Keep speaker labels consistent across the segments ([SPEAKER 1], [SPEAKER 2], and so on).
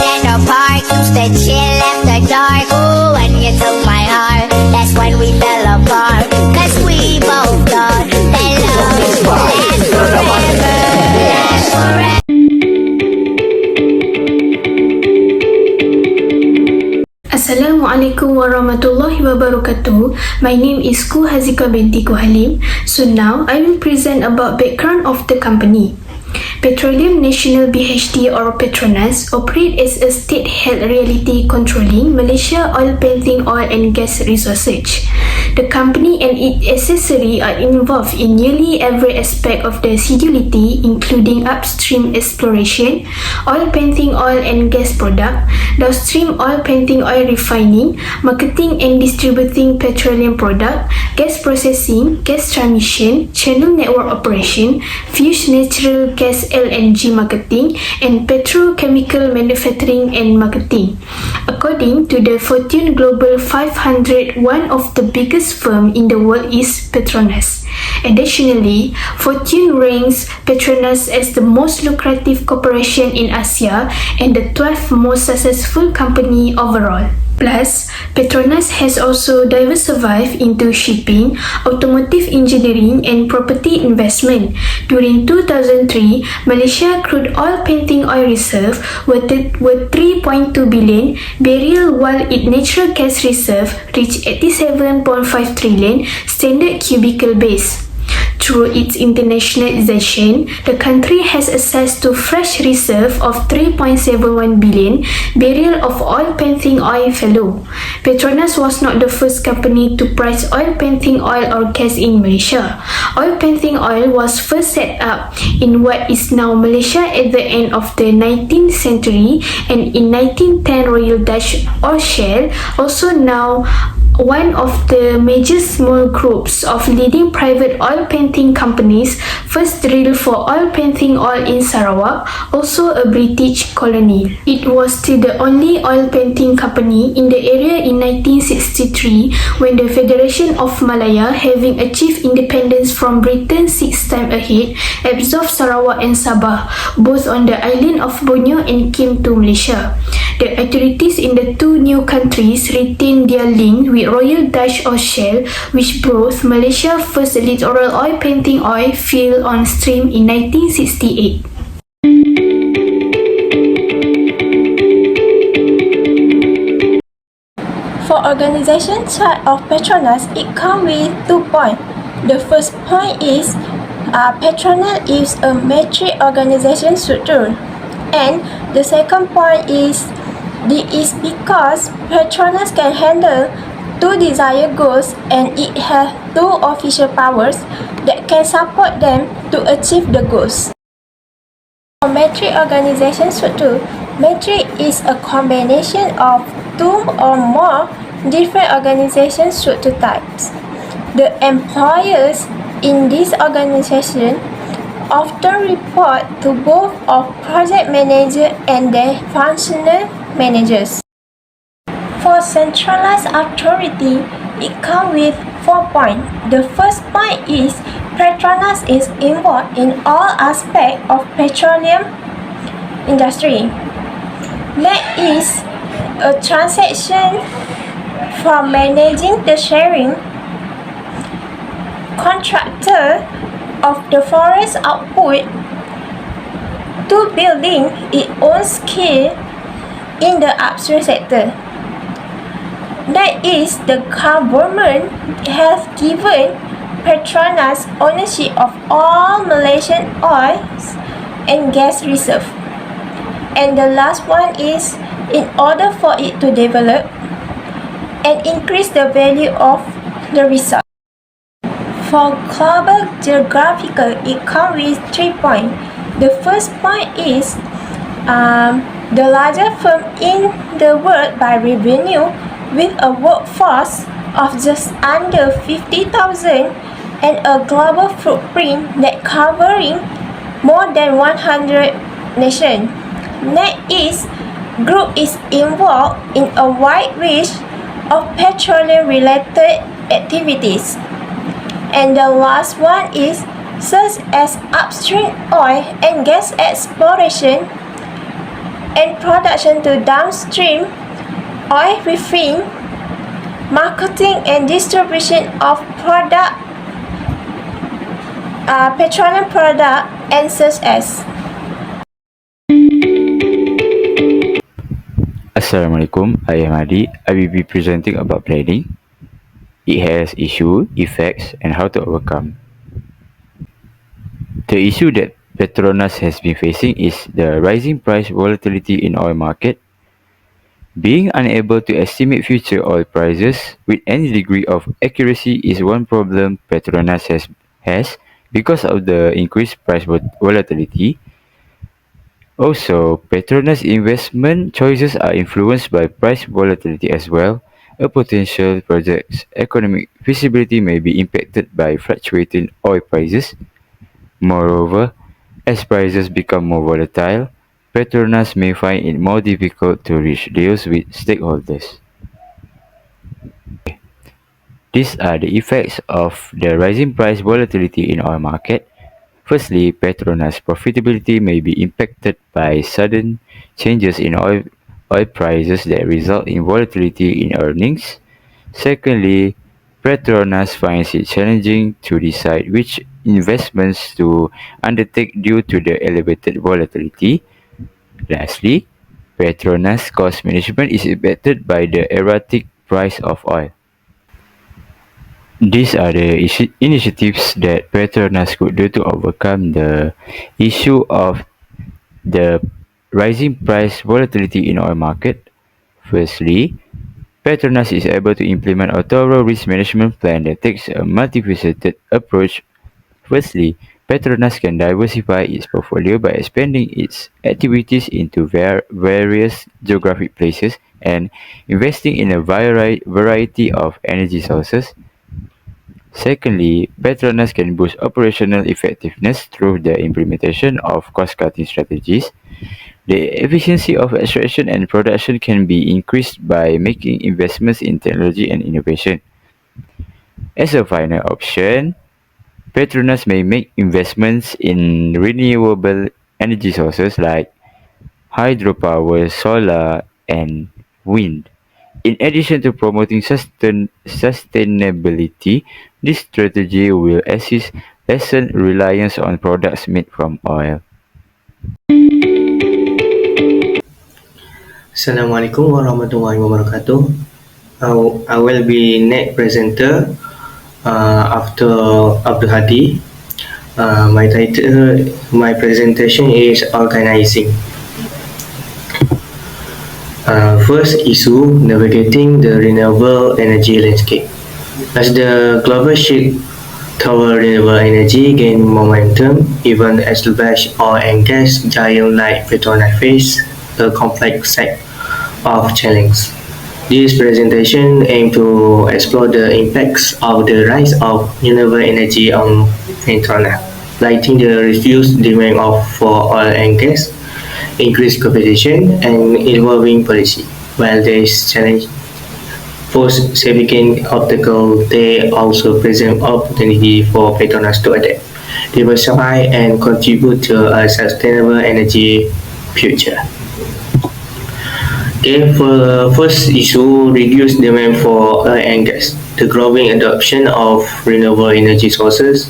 [SPEAKER 1] in the park, used to chill after dark. Ooh, when you took my heart, that's when we fell apart. Cause we both thought that love would last forever, last forever.
[SPEAKER 2] Assalamualaikum warahmatullahi wabarakatuh. My name is Haziqah binti HALIM. So now I will present about background of the company. Petroleum National BHD or Petronas operate as a state-held reality controlling Malaysia oil painting oil and gas resources. The company and its accessories are involved in nearly every aspect of the utility, including upstream exploration, oil painting oil and gas product, downstream oil painting oil refining, marketing and distributing petroleum product, gas processing, gas transmission, channel network operation, fused natural gas LNG marketing, and petrochemical manufacturing and marketing. According to the Fortune Global 500, one of the biggest firm in the world is Petronas. Additionally, Fortune ranks Petronas as the most lucrative corporation in Asia and the 12th most successful company overall. Plus, Petronas has also diversified into shipping, automotive engineering, and property investment. During 2003, Malaysia crude oil painting oil reserve were 3.2 billion barrel, while its natural gas reserve reached 87.5 trillion standard cubical base. Through its internationalization, the country has access to fresh reserve of 3.71 billion barrel of oil painting oil value. Petronas was not the first company to price oil painting oil or gas in Malaysia. Oil painting oil was first set up in what is now Malaysia at the end of the 19th century, and in 1910 Royal Dutch Oil Shell, also now one of the major small groups of leading private oil painting companies, first drilled for oil painting oil in Sarawak, also a British colony. It was still the only oil painting company in the area in 1963 when the Federation of Malaya, having achieved independence from Britain 6 times ahead, absorbed Sarawak and Sabah, both on the island of Borneo, and came to Malaysia. The authorities in the two new countries retained their link with Royal Dutch Oil Shell, which brought Malaysia's first littoral oil painting oil field on stream in 1968.
[SPEAKER 3] For organization chart of Petronas, it comes with 2 points. The first point is Petronas is a matrix organization structure, and the second point is this is because Petronas can handle two desired goals and it has two official powers that can support them to achieve the goals. For matrix organization structure, matrix is a combination of two or more different organization structure types. The employees in this organization often report to both of project manager and their functional managers. For centralized authority, it comes with 4 points. The first point is Petronas is involved in all aspects of petroleum industry. That is a transaction from managing the sharing contractor of the forest output to building its own skill in the upstream sector. That is, the government has given Petronas ownership of all Malaysian oil and gas reserve. And the last one is, in order for it to develop and increase the value of the resource. For global geographical, it comes with 3 points. The first point is the largest firm in the world by revenue, with a workforce of just under 50,000 and a global footprint that covering more than 100 nations. Next, group is involved in a wide range of petroleum-related activities. And the last one is such as upstream oil and gas exploration, and production to downstream, oil refining, marketing and distribution of product, petroleum product, and such as.
[SPEAKER 4] Assalamualaikum, I am Hadi. I will be presenting about planning. It has issue, effects, and how to overcome. The issue that Petronas has been facing is the rising price volatility in oil market. Being unable to estimate future oil prices with any degree of accuracy is one problem Petronas has because of the increased price volatility. Also, Petronas investment choices are influenced by price volatility as well. A potential project's economic feasibility may be impacted by fluctuating oil prices. Moreover, as prices become more volatile, Petronas may find it more difficult to reach deals with stakeholders. These are the effects of the rising price volatility in oil market. Firstly, Petronas profitability may be impacted by sudden changes in oil prices that result in volatility in earnings. Secondly, Petronas finds it challenging to decide which investments to undertake due to the elevated volatility. Lastly, Petronas cost management is impacted by the erratic price of oil. These are the initiatives that Petronas could do to overcome the issue of the rising price volatility in oil market. Firstly, Petronas is able to implement a thorough risk management plan that takes a multifaceted approach. Firstly, Petronas can diversify its portfolio by expanding its activities into various geographic places and investing in a variety of energy sources. Secondly, Petronas can boost operational effectiveness through the implementation of cost-cutting strategies. The efficiency of extraction and production can be increased by making investments in technology and innovation. As a final option, Petronas may make investments in renewable energy sources like hydropower, solar, and wind. In addition to promoting sustainability, this strategy will assist lessen reliance on products made from oil.
[SPEAKER 5] Assalamualaikum warahmatullahi wabarakatuh. I will be next presenter after Abdul Hadi. My presentation is organizing. First issue, navigating the renewable energy landscape. As the global shift toward renewable energy gain momentum, even established oil and gas giants like Petronas face a complex set of challenges. This presentation aims to explore the impacts of the rise of renewable energy on Petronas, lighting the reduced demand for oil and gas, increased competition, and evolving policy. While these challenges pose significant obstacles, they also present opportunity for Petronas to adapt, diversify, and contribute to a sustainable energy future. Okay, for the first issue, reduce demand for oil and gas. The growing adoption of renewable energy sources,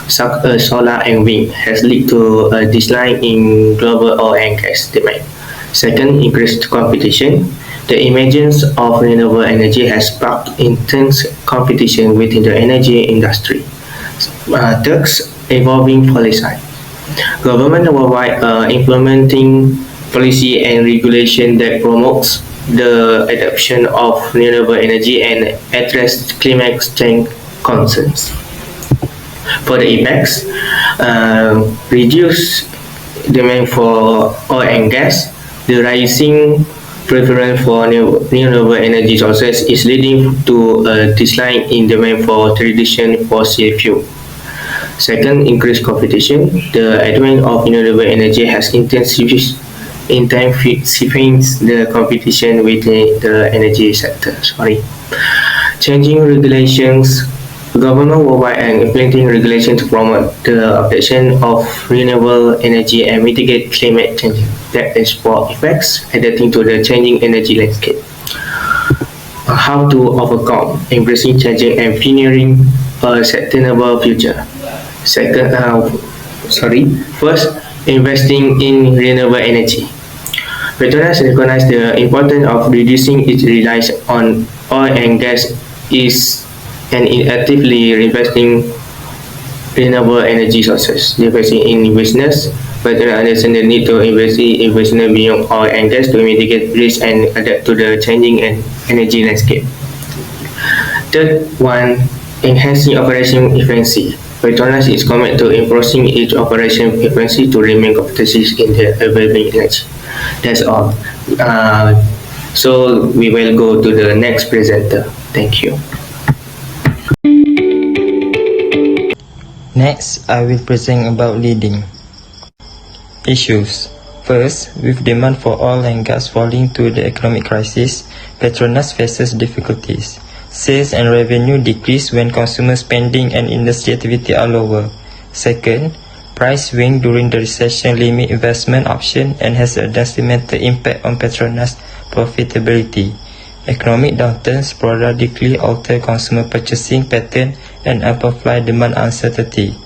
[SPEAKER 5] such as solar and wind, has led to a decline in global oil and gas demand. Second, increased competition. The emergence of renewable energy has sparked intense competition within the energy industry. Third, evolving policy. Government worldwide implementing policy and regulation that promotes the adoption of renewable energy and address climate change concerns. For the effects, reduce demand for oil and gas. The rising preference for renewable energy sources is leading to a decline in demand for traditional fossil fuel. Second, increased competition. The advent of renewable energy has intensified the competition within the energy sector. Changing regulations. Government worldwide are implementing regulations to promote the adoption of renewable energy and mitigate climate change. that export effects, adapting to the changing energy landscape. How to overcome embracing changing and pioneering a sustainable future. First, investing in renewable energy. Petronas recognizes the importance of reducing its reliance on oil and gas and in actively investing renewable energy sources. Investing in business, Petronas understands the need to invest beyond oil and gas to mitigate risk and adapt to the changing energy landscape. Third one, enhancing operation efficiency. Petronas is committed to improving its operation efficiency to remain competitive in the evolving energy. That's all. So we will go to the next presenter. Thank you.
[SPEAKER 6] Next, I will present about leading issues. First, with demand for oil and gas falling to the economic crisis, Petronas faces difficulties. Sales and revenue decrease when consumer spending and industry activity are lower. Second, price swing during the recession limit investment option and has a detrimental impact on Petronas' profitability. Economic downturns sporadically alter consumer purchasing pattern and amplify demand uncertainty.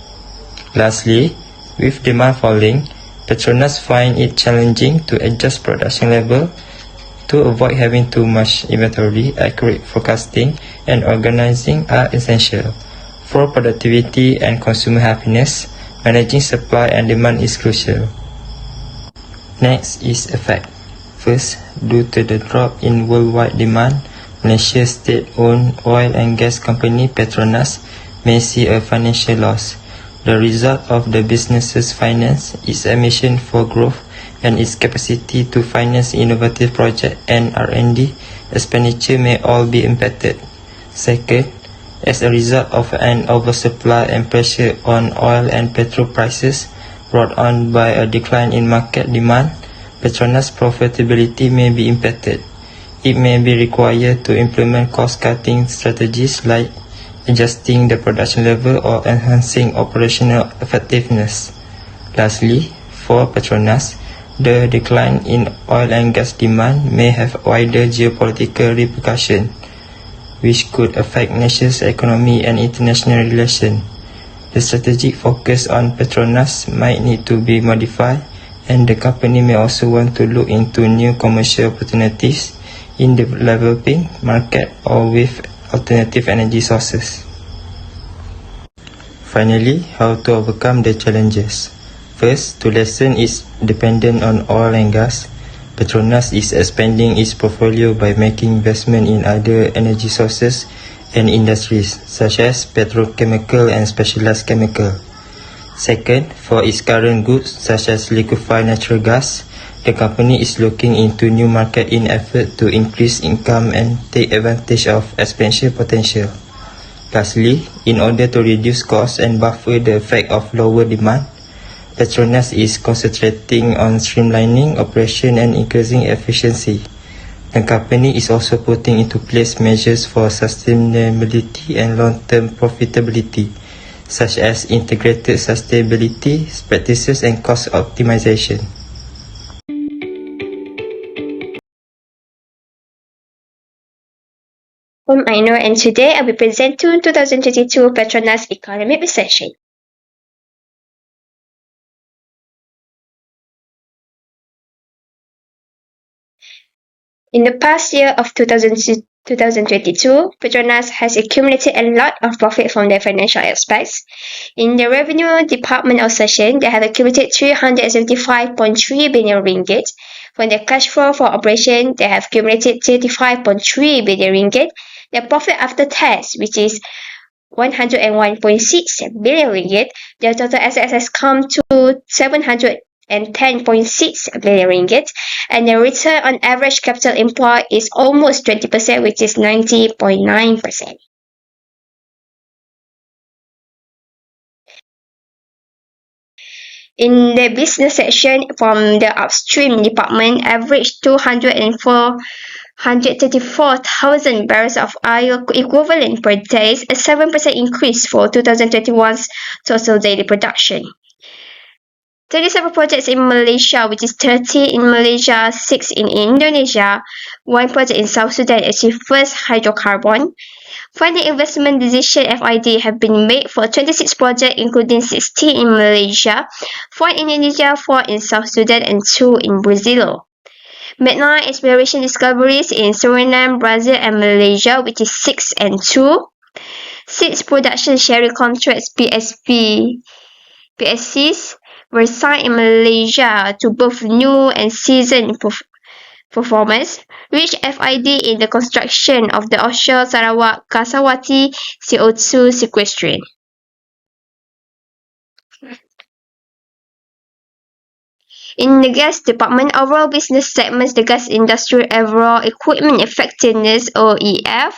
[SPEAKER 6] Lastly, with demand falling, Petronas find it challenging to adjust production level to avoid having too much inventory. Accurate forecasting and organizing are essential. For productivity and consumer happiness, managing supply and demand is crucial. Next is effect. First, due to the drop in worldwide demand, Malaysia's state-owned oil and gas company Petronas may see a financial loss. The result of the business's finance, its ambition for growth, and its capacity to finance innovative projects and R&D expenditure may all be impacted. Second, as a result of an oversupply and pressure on oil and petrol prices brought on by a decline in market demand, Petronas' profitability may be impacted. It may be required to implement cost-cutting strategies like adjusting the production level or enhancing operational effectiveness. Lastly, for Petronas, the decline in oil and gas demand may have wider geopolitical repercussions, which could affect nations' economy and international relations. The strategic focus on Petronas might need to be modified, and the company may also want to look into new commercial opportunities in the developing market or with alternative energy sources. Finally, how to overcome the challenges. First, to lessen its dependence on oil and gas, Petronas is expanding its portfolio by making investment in other energy sources and industries such as petrochemical and specialized chemical. Second, for its current goods such as liquefied natural gas, the company is looking into new market in effort to increase income and take advantage of expansion potential. Lastly, in order to reduce costs and buffer the effect of lower demand, Petronas is concentrating on streamlining operation and increasing efficiency. The company is also putting into place measures for sustainability and long-term profitability, such as integrated sustainability practices and cost optimization.
[SPEAKER 7] I'm AINNUR, and today I will present 2022 Petronas Economic Recession. In the past year of 2022, Petronas has accumulated a lot of profit from their financial aspects. In the revenue department of session, they have accumulated 375.3 billion ringgit. From their cash flow for operation, they have accumulated 35.3 billion ringgit. Their profit after tax, which is 101.6 billion ringgit, their total assets has come to 710.6 billion ringgit, and the return on average capital employed is almost 20%, which is 90.9%. In the business section, from the upstream department, average 234,000 barrels of oil equivalent per day, a 7% increase for 2021's total daily production. 37 projects in Malaysia, which is 30 in Malaysia, 6 in Indonesia. 1 project in South Sudan achieved first hydrocarbon. Final investment decision (FID) have been made for 26 projects, including 16 in Malaysia, 4 in Indonesia, 4 in South Sudan, and 2 in Brazil. Made 9 exploration discoveries in Suriname, Brazil, and Malaysia, which is 6 and 2. 6 production sharing contracts (PSCs) were signed in Malaysia to both new and seasoned performers, reached FID in the construction of the offshore Sarawak Kasawati CO2 sequestration. In the gas department, overall business segments, the gas industry overall equipment effectiveness (OEF)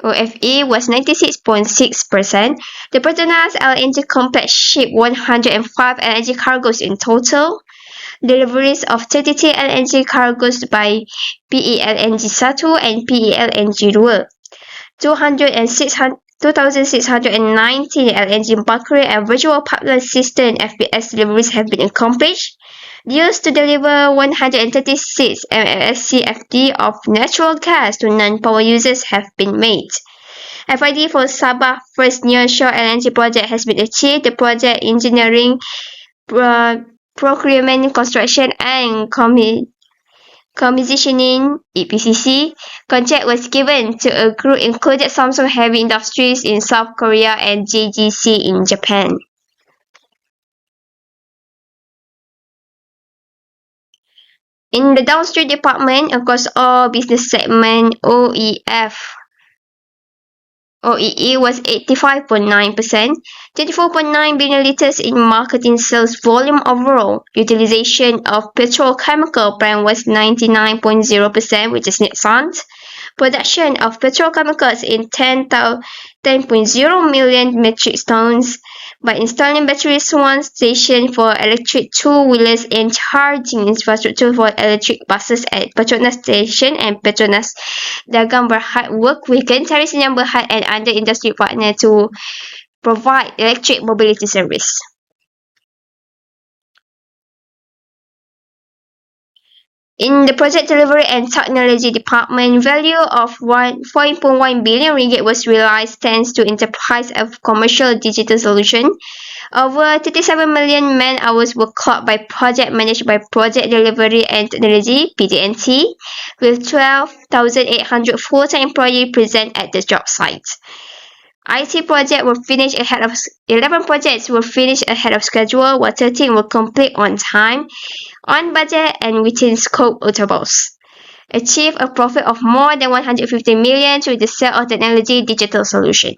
[SPEAKER 7] OFE was 96.6%. The Petronas LNG complex shipped 105 LNG cargoes in total. Deliveries of 32 LNG cargoes by PELNG-1 and PELNG-2. 2,619 LNG bunkering and virtual pipeline system (FPS) deliveries have been accomplished. Deals to deliver 136 MMSCFD of natural gas to non-power users have been made. FID for Sabah first nearshore LNG project has been achieved. The project engineering, procurement, construction, and commissioning (EPCC) contract was given to a group included Samsung Heavy Industries in South Korea and JGC in Japan. In the downstream department, across all business segments, OEE was 85.9%, 24.9 billion litres in marketing sales volume overall. Utilization of petrochemical plant was 99.0%, which is net sons. Production of petrochemicals in 10.0 million metric tons by installing batteries, one station for electric two-wheelers and charging infrastructure for electric buses at Petronas Station and Petronas Dagang Berhad work with Gentari Senyum Berhad and other industry partner to provide electric mobility service. In the project delivery and technology department, value of 4.1 billion ringgit was realized thanks to enterprise of commercial digital solution. Over 37 million man-hours were clocked by project managed by Project Delivery and Technology (PDNT), with 12,800 full-time employees present at the job site. IT projects were finished ahead of 11 projects were finished ahead of schedule, while 13 were complete on time, on budget, and within scope intervals. Achieve a profit of more than 150 million through the sale of technology digital solution.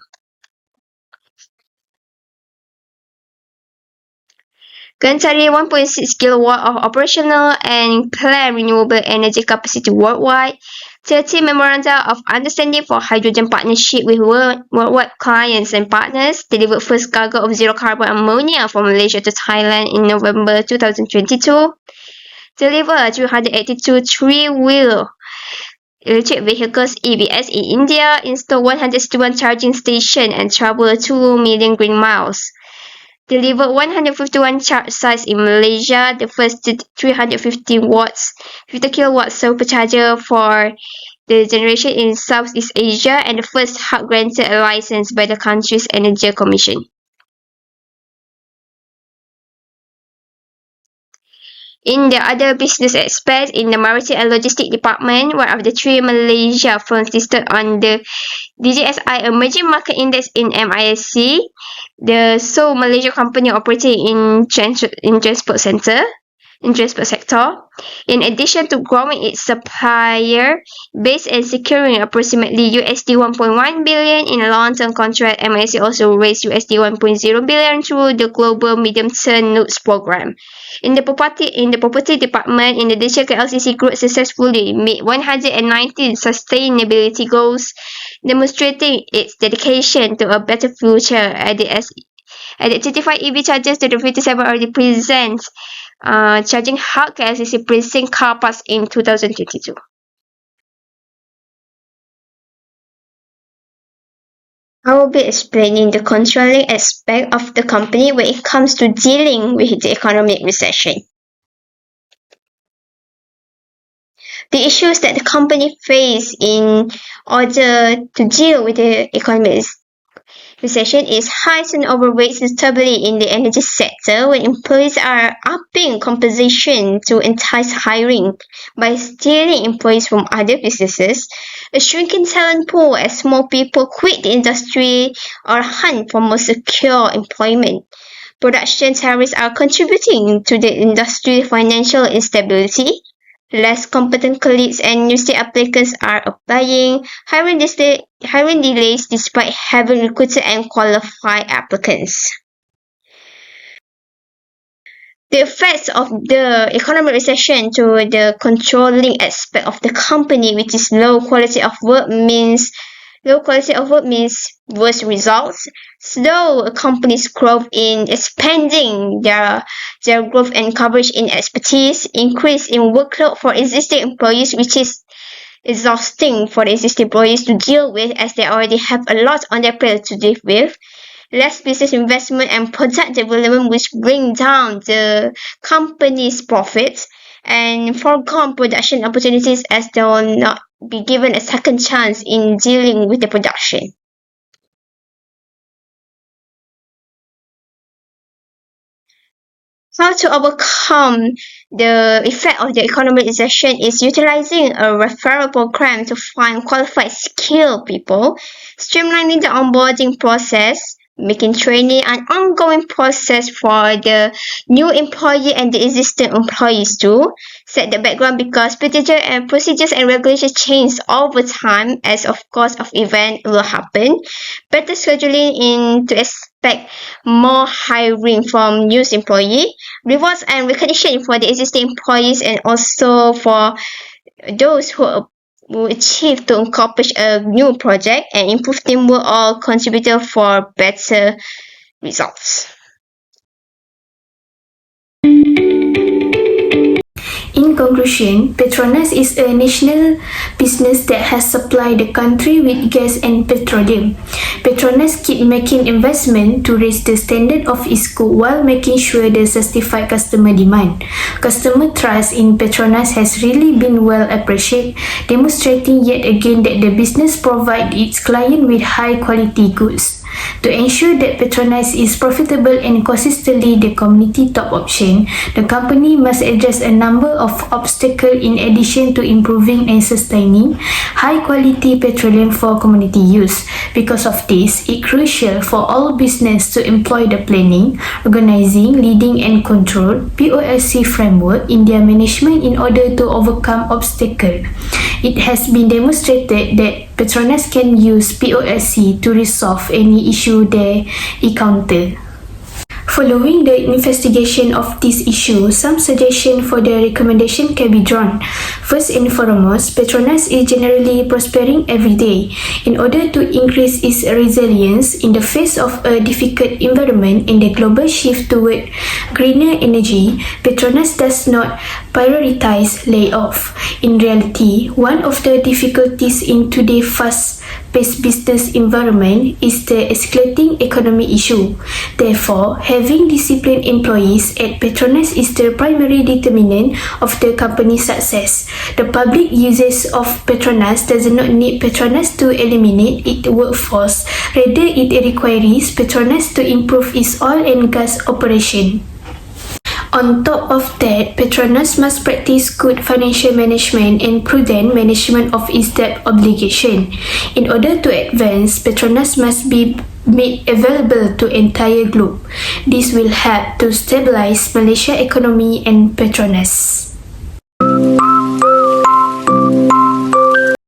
[SPEAKER 7] Gentari 1.6 kilowatt of operational and planned renewable energy capacity worldwide. 30 memoranda of understanding for hydrogen partnership with worldwide clients and partners. Delivered first cargo of zero carbon ammonia from Malaysia to Thailand in November 2022. Delivered 382 three-wheel electric vehicles (EVs) in India. Installed 161 charging stations and traveled 2 million green miles. Delivered 151 charge sites in Malaysia, the first 350 watts, 50 kilowatt supercharger for the generation in Southeast Asia, and the first hub granted a license by the country's Energy Commission. In the other business aspects, in the Maritime and Logistics Department, one of the 3 Malaysia firms listed on the DJSI Emerging Market Index in MISC, the sole Malaysia company operating in transport sector. In addition to growing its supplier base and securing approximately $1.1 billion in a long-term contract, MISC also raised $1.0 billion through the Global Medium-Term Notes Program. In the property department, Indonesia KLCC Group successfully met 119 sustainability goals, demonstrating its dedication to a better future. Added 35 EV chargers to the 57 already present charging hub KLCC precinct car parks in 2022. I will be explaining the controlling aspect of the company when it comes to dealing with the economic recession. The issues that the company face in order to deal with the economic recession is high turnover rates, notably in the energy sector, when employees are upping compensation to entice hiring by stealing employees from other businesses, a shrinking talent pool as more people quit the industry or hunt for more secure employment. Production tariffs are contributing to the industry's financial instability. Less competent colleagues and new state applicants are applying, hiring delays despite having recruited and qualified applicants. The effects of the economic recession to the controlling aspect of the company, which is low quality of work, means worse results. Slow a company's growth in expanding their growth and coverage in expertise, increase in workload for existing employees, which is exhausting for the existing employees to deal with as they already have a lot on their plate to deal with. Less business investment and product development, which bring down the company's profits, and foregone production opportunities as they will not be given a second chance in dealing with the production. How to overcome the effect of the economic recession is utilizing a referral program to find qualified, skilled people, streamlining the onboarding process, making training an ongoing process for the new employee and the existing employees too. Set the background because procedures and regulations change over time as of course of event will happen. Better scheduling in to expect more hiring from new employee, rewards and recognition for the existing employees and also for those who achieve to accomplish a new project and improve teamwork all contributor for better results.
[SPEAKER 2] In conclusion, Petronas is a national business that has supplied the country with gas and petroleum. Petronas keep making investment to raise the standard of its good while making sure they satisfy customer demand. Customer trust in Petronas has really been well appreciated, demonstrating yet again that the business provides its client with high quality goods. To ensure that Petronas is profitable and consistently the community top option, the company must address a number of obstacles in addition to improving and sustaining high-quality petroleum for community use. Because of this, it's crucial for all business to employ the planning, organizing, leading and control POLC framework in their management in order to overcome obstacles. It has been demonstrated that Petronas can use POLC to resolve any issue they encounter. Following the investigation of this issue, some suggestions for the recommendation can be drawn. First and foremost, Petronas is generally prospering every day. In order to increase its resilience in the face of a difficult environment in the global shift toward greener energy, Petronas does not prioritize layoff. In reality, one of the difficulties in today's fast-paced business environment is the escalating economic issue. Therefore, having disciplined employees at Petronas is the primary determinant of the company's success. The public users of Petronas does not need Petronas to eliminate its workforce. Rather, it requires Petronas to improve its oil and gas operation. On top of that, Petronas must practice good financial management and prudent management of its debt obligation. In order to advance, Petronas must be made available to entire globe. This will help to stabilize Malaysia economy and Petronas.